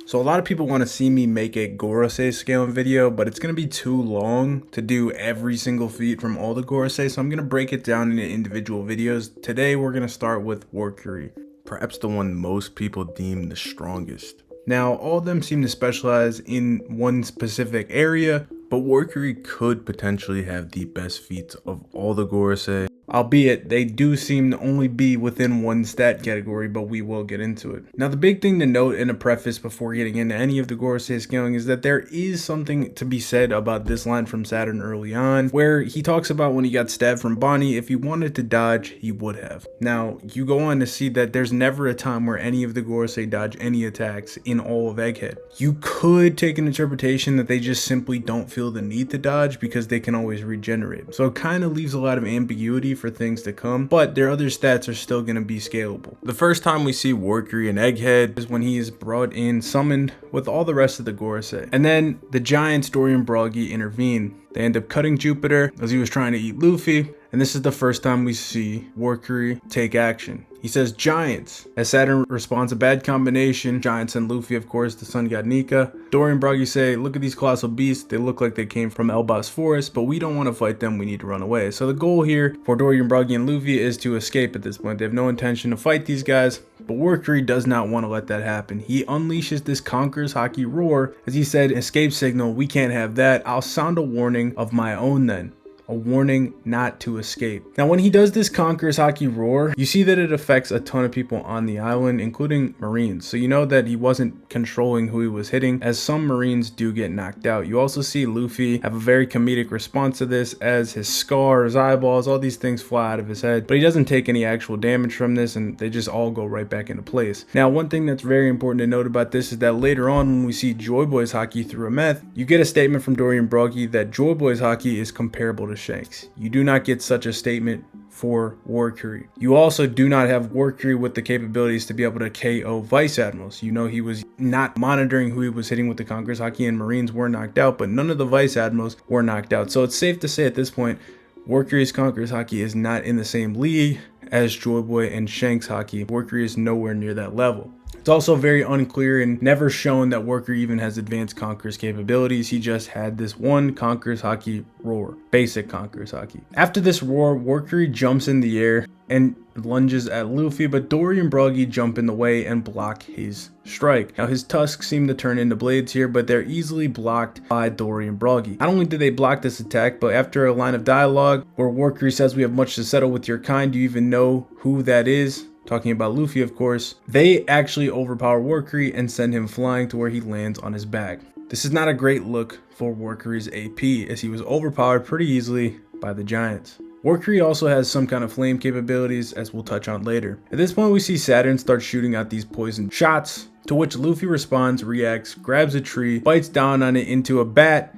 So a lot of people want to see me make a Gorosei scaling video, but it's going to be too long to do every single feat from all the Gorosei, so I'm going to break it down into individual videos. Today we're going to start with Warcury, perhaps the one most people deem the strongest. Now, all of them seem to specialize in one specific area, but Warcury could potentially have the best feats of all the Gorosei. Albeit, they do seem to only be within one stat category, but we will get into it. Now, the big thing to note in a preface before getting into any of the Gorosei scaling is that there is something to be said about this line from Saturn early on, where he talks about when he got stabbed from Bonnie, if he wanted to dodge, he would have. Now, you go on to see that there's never a time where any of the Gorosei dodge any attacks in all of Egghead. You could take an interpretation that they just simply don't feel the need to dodge because they can always regenerate. So it kind of leaves a lot of ambiguity for things to come, but their other stats are still going to be scalable. The first time we see Warcury and Egghead is when he is brought in summoned with all the rest of the Gorosei, and then the giants Dory and Broggy intervene. They end up cutting Jupiter as he was trying to eat Luffy, and this is the first time we see Warcury take action. He says giants, as Saturn responds a bad combination. Giants and Luffy, of course, the sun god Nika. Dory and Broggy say, look at these colossal beasts, they look like they came from Elbas Forest, but we don't want to fight them, we need to run away. So the goal here for Dory and Broggy and Luffy is to escape at this point. They have no intention to fight these guys, but Warcury does not want to let that happen. He unleashes this Conqueror's Haki roar. As he said, escape signal, we can't have that. I'll sound a warning of my own then. A warning not to escape. Now, when he does this Conqueror's Haki roar, you see that it affects a ton of people on the island, including Marines. So you know that he wasn't controlling who he was hitting, as some Marines do get knocked out. You also see Luffy have a very comedic response to this, as his scar, his eyeballs, all these things fly out of his head. But he doesn't take any actual damage from this, and they just all go right back into place. Now, one thing that's very important to note about this is that later on, when we see Joy Boy's Haki through a meth, you get a statement from Dory and Broggy that Joy Boy's Haki is comparable to Shanks. You do not get such a statement for Warcury. You also do not have Warcury with the capabilities to be able to KO Vice Admirals. You know, he was not monitoring who he was hitting with the Conqueror's Haki, and Marines were knocked out, but none of the Vice Admirals were knocked out. So it's safe to say at this point, Warcury's Conqueror's Haki is not in the same league as Joy Boy and Shanks' Haki. Warcury is nowhere near that level. It's also very unclear and never shown that Warcury even has advanced Conqueror's capabilities. He just had this one Conqueror's Haki roar, basic Conqueror's Haki. After this roar, Warcury jumps in the air and lunges at Luffy, but Dory and Broggy jump in the way and block his strike. Now, his tusks seem to turn into blades here, but they're easily blocked by Dory and Broggy. Not only did they block this attack, but after a line of dialogue where Warcury says, we have much to settle with your kind, do you even know who that is? Talking about Luffy, of course. They actually overpower Warcury and send him flying to where he lands on his back. This is not a great look for Warcury's AP, as he was overpowered pretty easily by the giants. Warcury also has some kind of flame capabilities, as we'll touch on later. At this point, we see Saturn start shooting out these poison shots, to which Luffy responds, reacts, grabs a tree, bites down on it into a bat,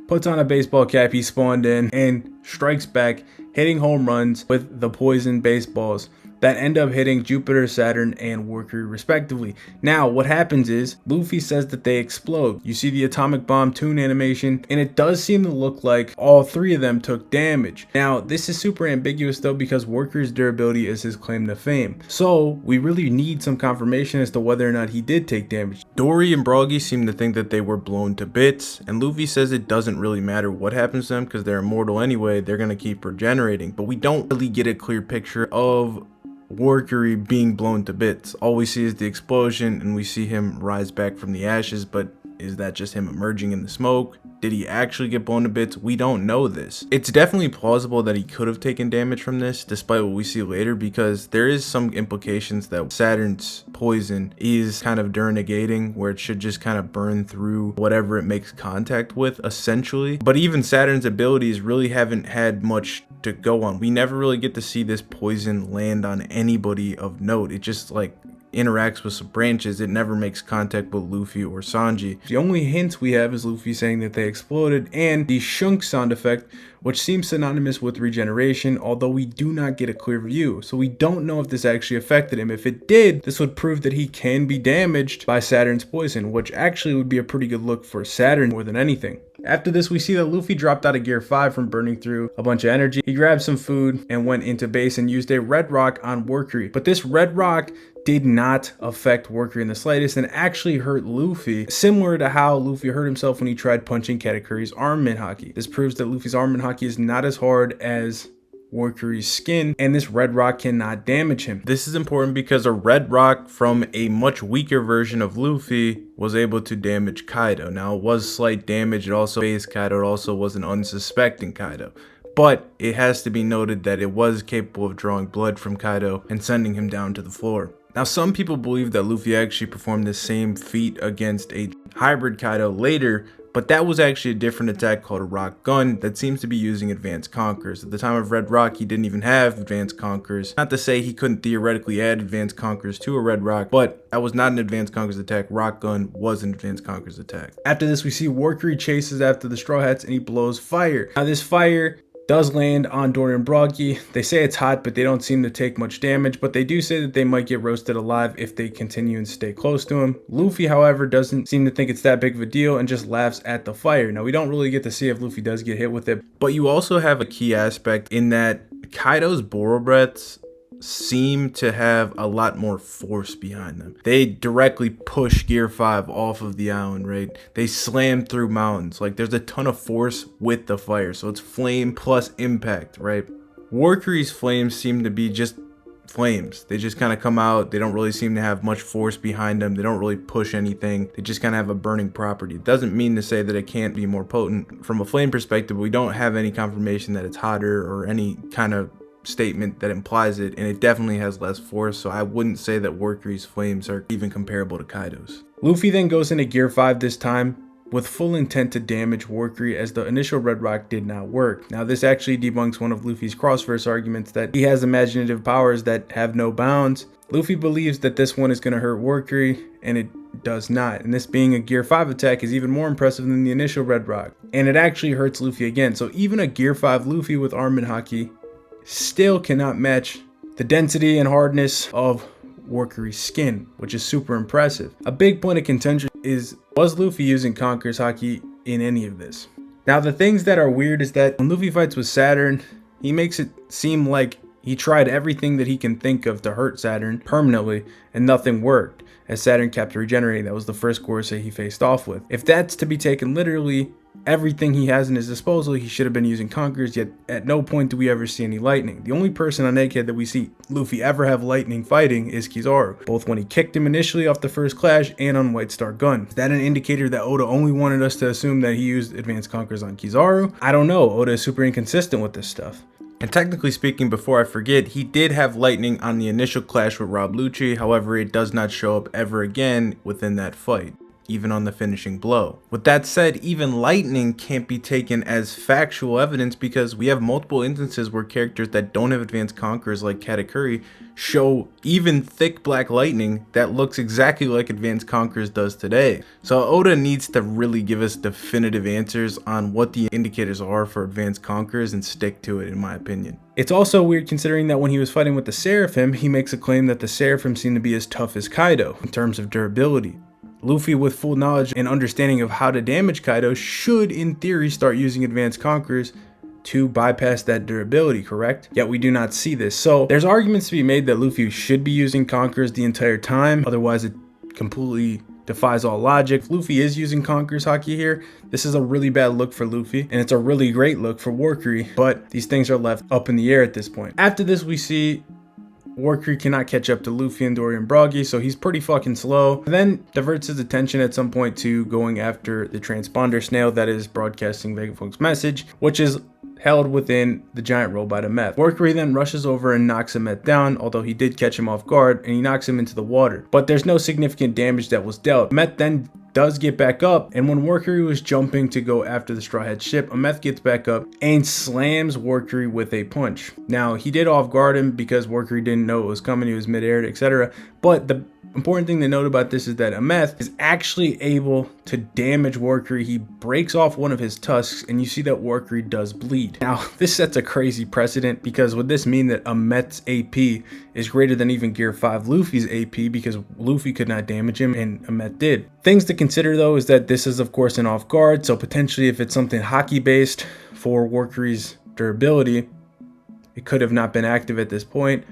puts on a baseball cap he spawned in, and strikes back, hitting home runs with the poison baseballs that end up hitting Jupiter, Saturn, and Warcury respectively. Now, what happens is, Luffy says that they explode. You see the atomic bomb tune animation, and it does seem to look like all three of them took damage. Now, this is super ambiguous though, because Warcury's durability is his claim to fame. So, we really need some confirmation as to whether or not he did take damage. Dory and Broggy seem to think that they were blown to bits, and Luffy says it doesn't really matter what happens to them because they're immortal anyway, they're gonna keep regenerating. But we don't really get a clear picture of Warcury being blown to bits. All we see is the explosion and we see him rise back from the ashes, but is that just him emerging in the smoke? Did he actually get blown to bits? We don't know this. It's definitely plausible that he could have taken damage from this, despite what we see later, because there is some implications that Saturn's poison is kind of negating, where it should just kind of burn through whatever it makes contact with, essentially. But even Saturn's abilities really haven't had much to go on. We never really get to see this poison land on anybody of note. It just like interacts with some branches. It never makes contact with Luffy or Sanji. The only hint we have is Luffy saying that they exploded, and the shunk sound effect, which seems synonymous with regeneration, although we do not get a clear view. So we don't know if this actually affected him. If it did, this would prove that he can be damaged by Saturn's poison, which actually would be a pretty good look for Saturn more than anything. After this, we see that Luffy dropped out of Gear 5 from burning through a bunch of energy. He grabbed some food and went into base and used a red rock on Warcury. But this red rock did not affect Warcury in the slightest and actually hurt Luffy, similar to how Luffy hurt himself when he tried punching Katakuri's armament haki. This proves that Luffy's armament haki is not as hard as Warcury's skin, and this red rock cannot damage him. This is important because a red rock from a much weaker version of Luffy was able to damage Kaido. Now, it was slight damage, it also phased Kaido, it also was an unsuspecting Kaido. But it has to be noted that it was capable of drawing blood from Kaido and sending him down to the floor. Now, some people believe that Luffy actually performed the same feat against a hybrid Kaido later, but that was actually a different attack called a rock gun that seems to be using advanced conquerors. At the time of Red Rock, he didn't even have advanced conquerors. Not to say he couldn't theoretically add advanced conquerors to a Red Rock, but that was not an advanced conquerors attack. Rock gun was an advanced conquerors attack. After this, we see Warcury chases after the Straw Hats and he blows fire. Now, this fire does land on Dorian Broggy. They say it's hot, but they don't seem to take much damage, but they do say that they might get roasted alive if they continue and stay close to him. Luffy, however, doesn't seem to think it's that big of a deal and just laughs at the fire. Now, we don't really get to see if Luffy does get hit with it, but you also have a key aspect in that Kaido's Boro Breaths seem to have a lot more force behind them. They directly push Gear 5 off of the island, right? They slam through mountains. Like, there's a ton of force with the fire, so it's flame plus impact, right? Warcury's flames seem to be just flames. They just kind of come out. They don't really seem to have much force behind them. They don't really push anything. They just kind of have a burning property. It doesn't mean to say that it can't be more potent. From a flame perspective, we don't have any confirmation that it's hotter or any kind of statement that implies it, and it definitely has less force, so I wouldn't say that Warcury's flames are even comparable to Kaido's. Luffy then goes into Gear 5 this time with full intent to damage Warcury, as the initial Red Rock did not work. Now, this actually debunks one of Luffy's cross-verse arguments that he has imaginative powers that have no bounds. Luffy believes that this one is going to hurt Warcury, and it does not, and this being a Gear 5 attack is even more impressive than the initial Red Rock, and it actually hurts Luffy again. So even a Gear 5 Luffy with armament haki still cannot match the density and hardness of Warcury's skin, which is super impressive. A big point of contention is, was Luffy using Conqueror's haki in any of this? Now, the things that are weird is that when Luffy fights with Saturn, he makes it seem like he tried everything that he can think of to hurt Saturn permanently and nothing worked, as Saturn kept regenerating. That was the first Gorosei he faced off with. If that's to be taken literally, everything he has in his disposal, he should have been using Conquerors, yet at no point do we ever see any lightning. The only person on Egghead that we see Luffy ever have lightning fighting is Kizaru, both when he kicked him initially off the first clash and on White Star Gun. Is that an indicator that Oda only wanted us to assume that he used advanced Conquerors on Kizaru? I don't know. Oda is super inconsistent with this stuff. And technically speaking, before I forget, he did have lightning on the initial clash with Rob Lucci, however, it does not show up ever again within that fight, even on the finishing blow. With that said, even lightning can't be taken as factual evidence because we have multiple instances where characters that don't have advanced conquerors like Katakuri show even thick black lightning that looks exactly like advanced conquerors does today. So Oda needs to really give us definitive answers on what the indicators are for advanced conquerors and stick to it, in my opinion. It's also weird considering that when he was fighting with the Seraphim, he makes a claim that the Seraphim seem to be as tough as Kaido in terms of durability. Luffy, with full knowledge and understanding of how to damage Kaido, should in theory start using advanced conquerors to bypass that durability, correct? Yet we do not see this. So there's arguments to be made that Luffy should be using conquerors the entire time, otherwise it completely defies all logic. If Luffy is using Conqueror's haki here, this is a really bad look for Luffy, and it's a really great look for Warcury, but these things are left up in the air at this point. After this, we see Warcury cannot catch up to Luffy and Dorian Broggy, so he's pretty fucking slow. Then diverts his attention at some point to going after the transponder snail that is broadcasting Vegafunk's message, which is held within the giant robot Ameth. Warcury then rushes over and knocks Ameth down, although he did catch him off guard, and he knocks him into the water. But there's no significant damage that was dealt. Ameth then does get back up, and when Warcury was jumping to go after the Straw Hat ship, Ameth gets back up and slams Warcury with a punch. Now, he did off guard him because Warcury didn't know it was coming, he was midair, etc. But the important thing to note about this is that Ameth is actually able to damage Warcury. He breaks off one of his tusks, and you see that Warcury does bleed. Now, this sets a crazy precedent, because would this mean that Ameth's AP is greater than even Gear 5 Luffy's AP, because Luffy could not damage him and Ameth did? Things to consider though is that this is of course an off guard, so potentially if it's something haki based for Warcury's durability, it could have not been active at this point.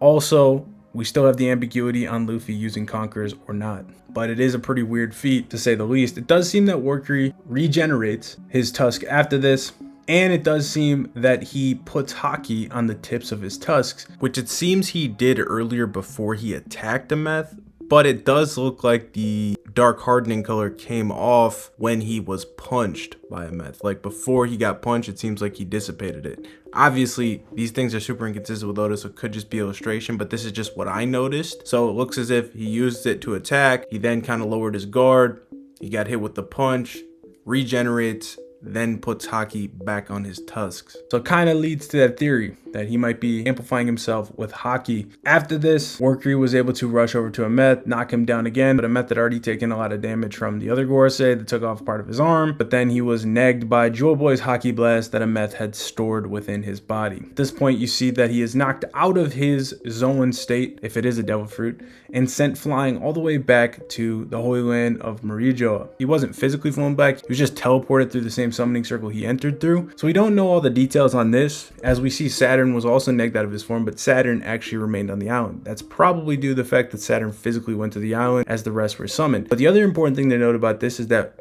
Also, we still have the ambiguity on Luffy using Conquerors or not. But it is a pretty weird feat, to say the least. It does seem that Warcury regenerates his tusk after this, and it does seem that he puts Haki on the tips of his tusks, which it seems he did earlier before he attacked the meth, but it does look like the dark hardening color came off when he was punched by a meth. Like before he got punched, it seems like he dissipated it. Obviously, these things are super inconsistent with Oda, so it could just be illustration, but this is just what I noticed. So it looks as if he used it to attack. He then kind of lowered his guard. He got hit with the punch, regenerates, then puts Haki back on his tusks. So it kind of leads to that theory that he might be amplifying himself with Haki. After this, Warcury was able to rush over to a meth, knock him down again, but a meth had already taken a lot of damage from the other Gorosei that took off part of his arm, but then he was negged by Jewel Boy's Haki Blast that a meth had stored within his body. At this point, you see that he is knocked out of his Zoan state, if it is a Devil Fruit, and sent flying all the way back to the Holy Land of Marijoa. He wasn't physically flown back, he was just teleported through the same summoning circle he entered through. So we don't know all the details on this, as we see Saturn was also negged out of his form, but Saturn actually remained on the island. That's probably due to the fact that Saturn physically went to the island as the rest were summoned. But the other important thing to note about this is that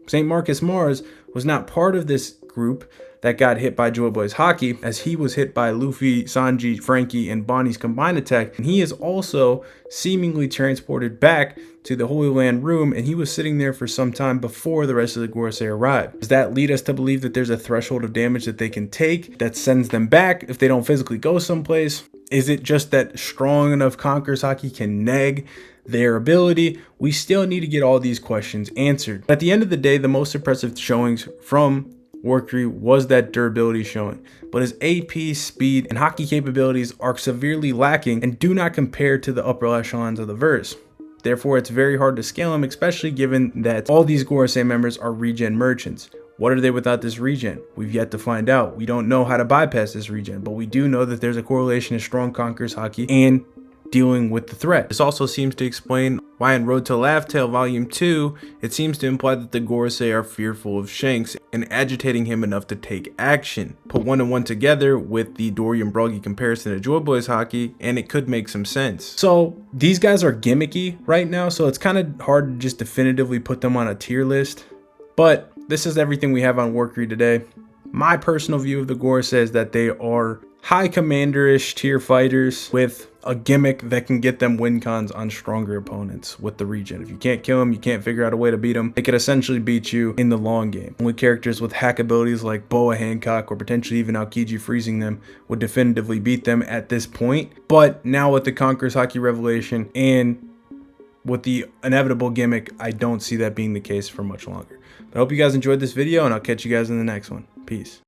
St. Marcus Mars was not part of this group that got hit by Joy Boy's Haki, as he was hit by Luffy, Sanji, Frankie, and Bonnie's combined attack, and he is also seemingly transported back to the Holy Land room, and he was sitting there for some time before the rest of the Gorosei arrived. Does that lead us to believe that there's a threshold of damage that they can take that sends them back if they don't physically go someplace? Is it just that strong enough Conqueror's Haki can neg their ability? We still need to get all these questions answered. At the end of the day, the most impressive showings from Warcury was that durability showing, but his AP, speed, and Haki capabilities are severely lacking and do not compare to the upper echelons of the verse. Therefore, it's very hard to scale him, especially given that all these Gorosei members are regen merchants. What are they without this regen? We've yet to find out. We don't know how to bypass this regen, but we do know that there's a correlation of strong Conqueror's Haki and dealing with the threat. This also seems to explain why in Road to Laugh Tale Volume 2, it seems to imply that the Gorosei are fearful of Shanks and agitating him enough to take action. Put one and one together with the Dory and Broggy comparison to Joy Boy's Haki, and it could make some sense. So these guys are gimmicky right now, so it's kind of hard to just definitively put them on a tier list. But this is everything we have on Warcury today. My personal view of the Gorosei is that they are high commander-ish tier fighters with a gimmick that can get them win cons on stronger opponents with the regen. If you can't kill them, you can't figure out a way to beat them, they could essentially beat you in the long game. Only characters with hack abilities like Boa Hancock or potentially even Aokiji freezing them would definitively beat them at this point. But now with the Conqueror's Haki revelation and with the inevitable gimmick, I don't see that being the case for much longer. But I hope you guys enjoyed this video, and I'll catch you guys in the next one. Peace.